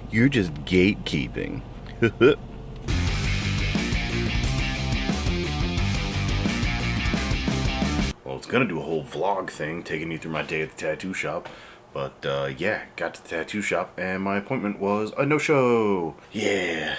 You're just gatekeeping. Well, I was gonna do a whole vlog thing, taking you through my day at the tattoo shop. But, yeah, got to the tattoo shop, and my appointment was a no-show. Yeah,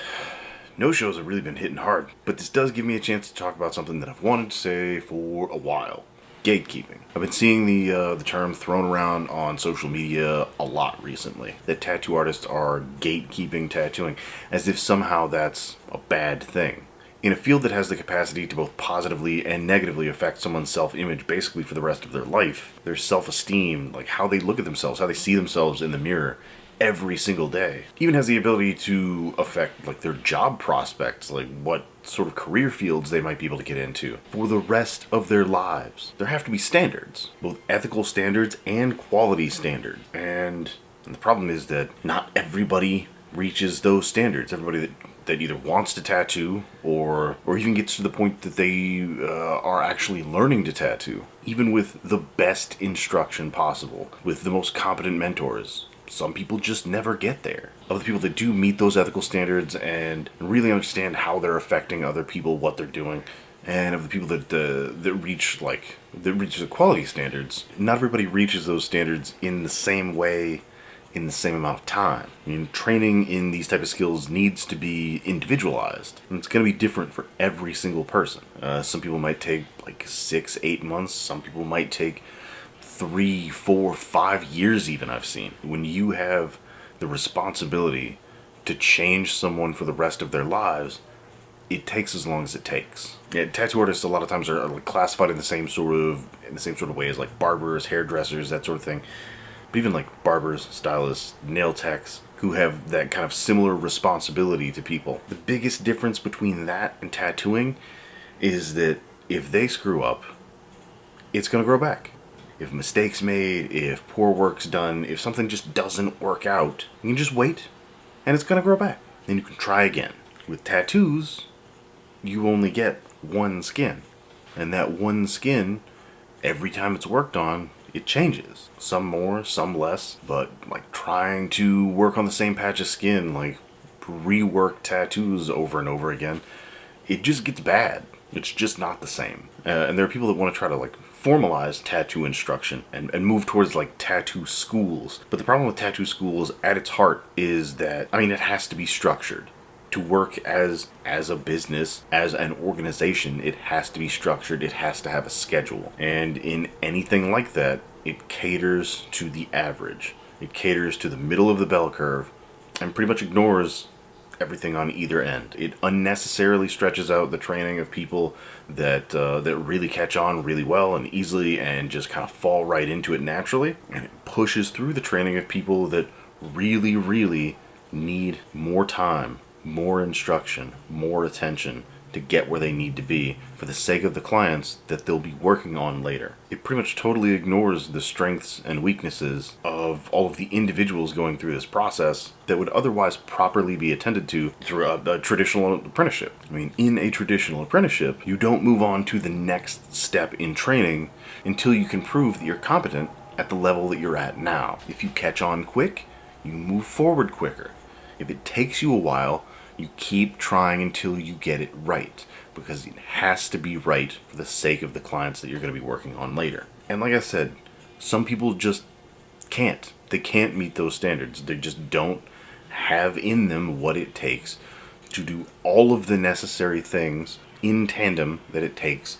no-shows have really been hitting hard. But this does give me a chance to talk about something that I've wanted to say for a while. Gatekeeping. I've been seeing the term thrown around on social media a lot recently. That tattoo artists are gatekeeping tattooing, as if somehow that's a bad thing. In a field that has the capacity to both positively and negatively affect someone's self-image basically for the rest of their life, their self-esteem, like how they look at themselves, how they see themselves in the mirror every single day, even has the ability to affect like their job prospects, like what sort of career fields they might be able to get into for the rest of their lives. There have to be standards, both ethical standards and quality standards. And the problem is that not everybody reaches those standards. Everybody that either wants to tattoo or even gets to the point that they are actually learning to tattoo, even with the best instruction possible, with the most competent mentors, some people just never get there. Of the people that do meet those ethical standards and really understand how they're affecting other people, what they're doing, and of the people that reach the quality standards, not everybody reaches those standards in the same way, in the same amount of time. I mean, training in these type of skills needs to be individualized, and it's going to be different for every single person. Some people might take like 6-8 months. Some people might take 3, 4, 5 years even, I've seen. When you have the responsibility to change someone for the rest of their lives, it takes as long as it takes. Yeah, tattoo artists a lot of times are like classified in the same sort of way as like barbers, hairdressers, that sort of thing. But even like barbers, stylists, nail techs, who have that kind of similar responsibility to people. The biggest difference between that and tattooing is that if they screw up, it's going to grow back. If a mistake's made, if poor work's done, if something just doesn't work out, you can just wait, and it's going to grow back. Then you can try again. With tattoos, you only get one skin. And that one skin, every time it's worked on, it changes. Some more, some less. But like trying to work on the same patch of skin, like rework tattoos over and over again, it just gets bad. It's just not the same. And there are people that want to try to like formalize tattoo instruction and move towards like tattoo schools. But the problem with tattoo schools at its heart is that, I mean, it has to be structured. To work as a business, as an organization, it has to be structured, it has to have a schedule. And in anything like that, it caters to the average. It caters to the middle of the bell curve and pretty much ignores everything on either end. It unnecessarily stretches out the training of people that really catch on really well and easily and just kind of fall right into it naturally. And it pushes through the training of people that really, really need more time, more instruction, more attention to get where they need to be for the sake of the clients that they'll be working on later. It pretty much totally ignores the strengths and weaknesses of all of the individuals going through this process that would otherwise properly be attended to through a traditional apprenticeship. I mean, in a traditional apprenticeship, you don't move on to the next step in training until you can prove that you're competent at the level that you're at now. If you catch on quick, you move forward quicker. If it takes you a while, you keep trying until you get it right, because it has to be right for the sake of the clients that you're going to be working on later. And like I said, some people just can't. They can't meet those standards. They just don't have in them what it takes to do all of the necessary things in tandem that it takes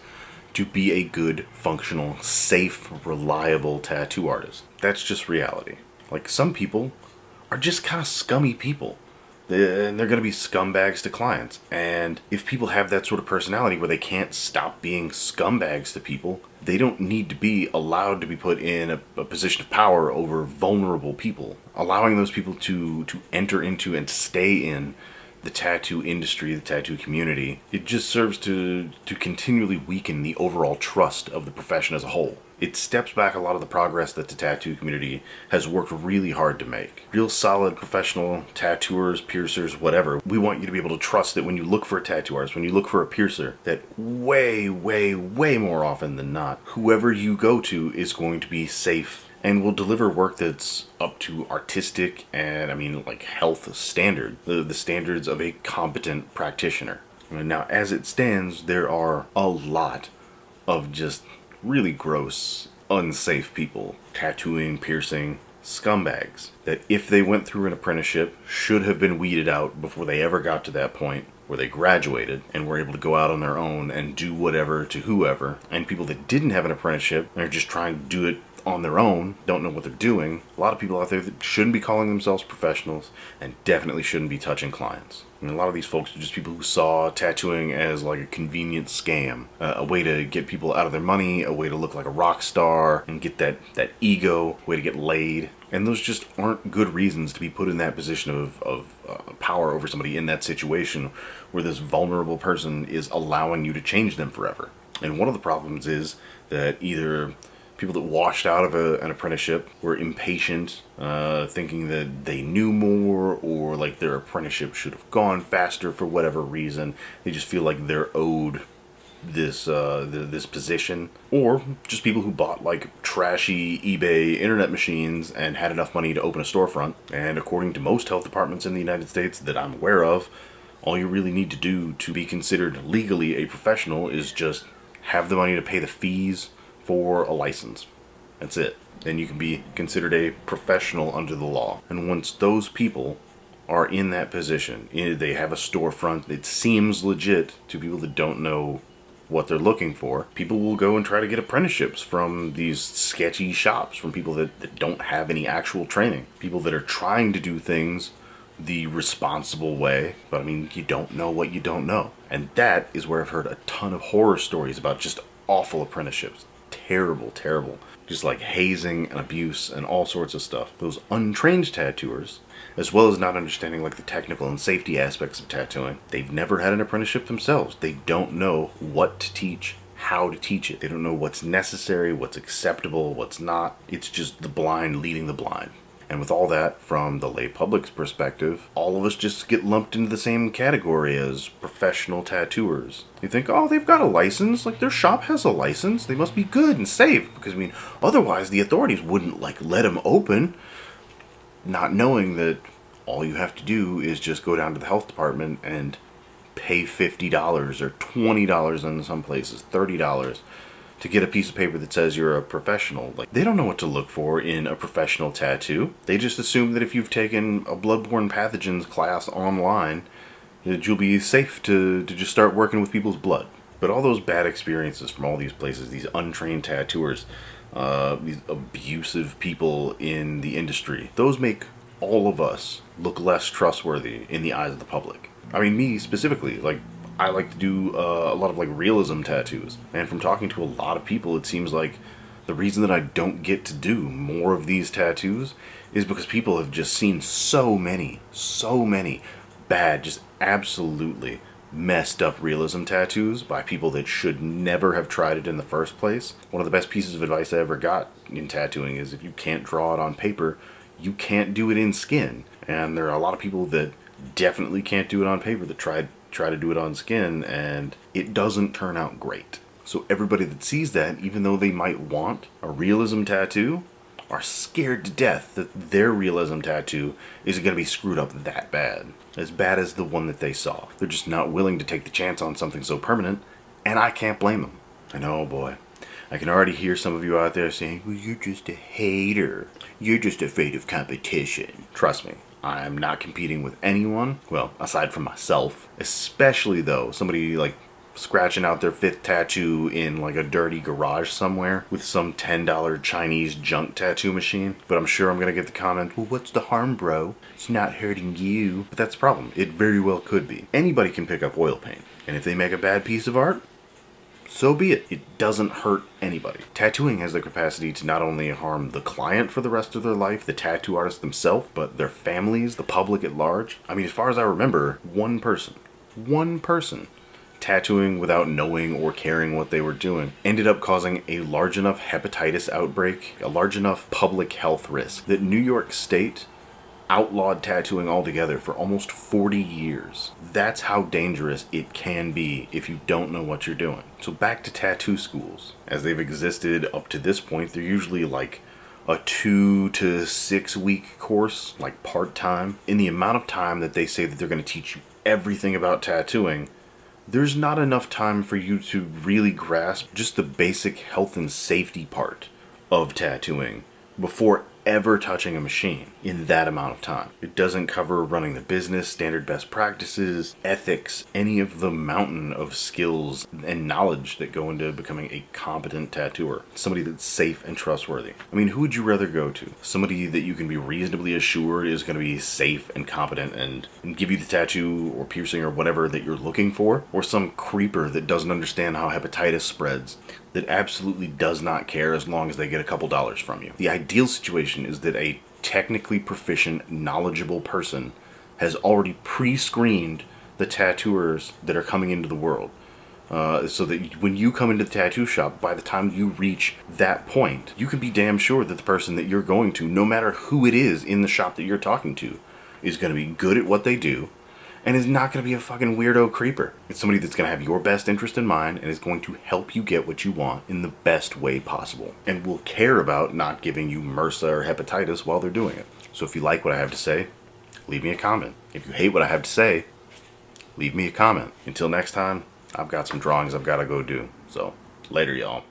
to be a good, functional, safe, reliable tattoo artist. That's just reality. Like, some people are just kind of scummy people. And they're going to be scumbags to clients. And if people have that sort of personality where they can't stop being scumbags to people, they don't need to be allowed to be put in a position of power over vulnerable people. Allowing those people to enter into and stay in the tattoo industry, the tattoo community, it just serves to continually weaken the overall trust of the profession as a whole. It steps back a lot of the progress that the tattoo community has worked really hard to make. Real solid professional tattooers, piercers, whatever. We want you to be able to trust that when you look for a tattoo artist, when you look for a piercer, that way, way, way more often than not, whoever you go to is going to be safe and will deliver work that's up to artistic and, I mean, like health standard, the standards of a competent practitioner. Now, as it stands, there are a lot of just really gross, unsafe people, tattooing, piercing, scumbags, that if they went through an apprenticeship should have been weeded out before they ever got to that point where they graduated and were able to go out on their own and do whatever to whoever. And people that didn't have an apprenticeship and are just trying to do it on their own, don't know what they're doing. A lot of people out there that shouldn't be calling themselves professionals and definitely shouldn't be touching clients. I mean, a lot of these folks are just people who saw tattooing as like a convenient scam, a way to get people out of their money, a way to look like a rock star and get that ego, way to get laid. And those just aren't good reasons to be put in that position of power over somebody in that situation where this vulnerable person is allowing you to change them forever. And one of the problems is that either people that washed out of an apprenticeship were impatient, thinking that they knew more, or like their apprenticeship should have gone faster for whatever reason. They just feel like they're owed this position, or just people who bought like trashy eBay internet machines and had enough money to open a storefront. And according to most health departments in the United States that I'm aware of, all you really need to do to be considered legally a professional is just have the money to pay the fees for a license. That's it. Then you can be considered a professional under the law. And once those people are in that position, they have a storefront, it seems legit to people that don't know what they're looking for, people will go and try to get apprenticeships from these sketchy shops, from people that don't have any actual training, people that are trying to do things the responsible way, but I mean, you don't know what you don't know. And that is where I've heard a ton of horror stories about just awful apprenticeships. Terrible, terrible. Just like hazing and abuse and all sorts of stuff. Those untrained tattooers, as well as not understanding like the technical and safety aspects of tattooing, they've never had an apprenticeship themselves. They don't know what to teach, how to teach it. They don't know what's necessary, what's acceptable, what's not. It's just the blind leading the blind. And with all that, from the lay public's perspective, all of us just get lumped into the same category as professional tattooers. You think, oh, they've got a license, like their shop has a license, they must be good and safe, because I mean, otherwise the authorities wouldn't like let them open, not knowing that all you have to do is just go down to the health department and pay $50 or $20 in some places, $30 to get a piece of paper that says you're a professional. Like, they don't know what to look for in a professional tattoo. They just assume that if you've taken a bloodborne pathogens class online, that you'll be safe to just start working with people's blood. But all those bad experiences from all these places, these untrained tattooers, these abusive people in the industry, those make all of us look less trustworthy in the eyes of the public. I mean, me specifically, like, I like to do a lot of like realism tattoos, and from talking to a lot of people, it seems like the reason that I don't get to do more of these tattoos is because people have just seen so many bad, just absolutely messed up realism tattoos by people that should never have tried it in the first place. One of the best pieces of advice I ever got in tattooing is if you can't draw it on paper, you can't do it in skin. And there are a lot of people that definitely can't do it on paper that try to do it on skin, and it doesn't turn out great. So everybody that sees that, even though they might want a realism tattoo, are scared to death that their realism tattoo isn't going to be screwed up that bad. As bad as the one that they saw. They're just not willing to take the chance on something so permanent, and I can't blame them. I know, boy. I can already hear some of you out there saying, well, you're just a hater. You're just afraid of competition. Trust me. I'm not competing with anyone, well, aside from myself. Especially, though, somebody, like, scratching out their 5th tattoo in, like, a dirty garage somewhere with some $10 Chinese junk tattoo machine. But I'm sure I'm gonna get the comment, well, what's the harm, bro? It's not hurting you. But that's the problem. It very well could be. Anybody can pick up oil paint. And if they make a bad piece of art, so be it. It doesn't hurt anybody. Tattooing has the capacity to not only harm the client for the rest of their life, the tattoo artist themselves, but their families, the public at large. I mean, as far as I remember, one person tattooing without knowing or caring what they were doing ended up causing a large enough hepatitis outbreak, a large enough public health risk, that New York State outlawed tattooing altogether for almost 40 years. That's how dangerous it can be if you don't know what you're doing. So back to tattoo schools. As they've existed up to this point, they're usually like a 2 to 6 week course, like part-time, in the amount of time that they say that they're going to teach you everything about tattooing, there's not enough time for you to really grasp just the basic health and safety part of tattooing before ever touching a machine in that amount of time. It doesn't cover running the business, standard best practices, ethics, any of the mountain of skills and knowledge that go into becoming a competent tattooer. Somebody that's safe and trustworthy. I mean, who would you rather go to? Somebody that you can be reasonably assured is going to be safe and competent and give you the tattoo or piercing or whatever that you're looking for? Or some creeper that doesn't understand how hepatitis spreads, that absolutely does not care as long as they get a couple dollars from you? The ideal situation is that a technically proficient, knowledgeable person has already pre-screened the tattooers that are coming into the world. So that when you come into the tattoo shop, by the time you reach that point, you can be damn sure that the person that you're going to, no matter who it is in the shop that you're talking to, is going to be good at what they do, and is not going to be a fucking weirdo creeper. It's somebody that's going to have your best interest in mind and is going to help you get what you want in the best way possible. And will care about not giving you MRSA or hepatitis while they're doing it. So if you like what I have to say, leave me a comment. If you hate what I have to say, leave me a comment. Until next time, I've got some drawings I've got to go do. So, later y'all.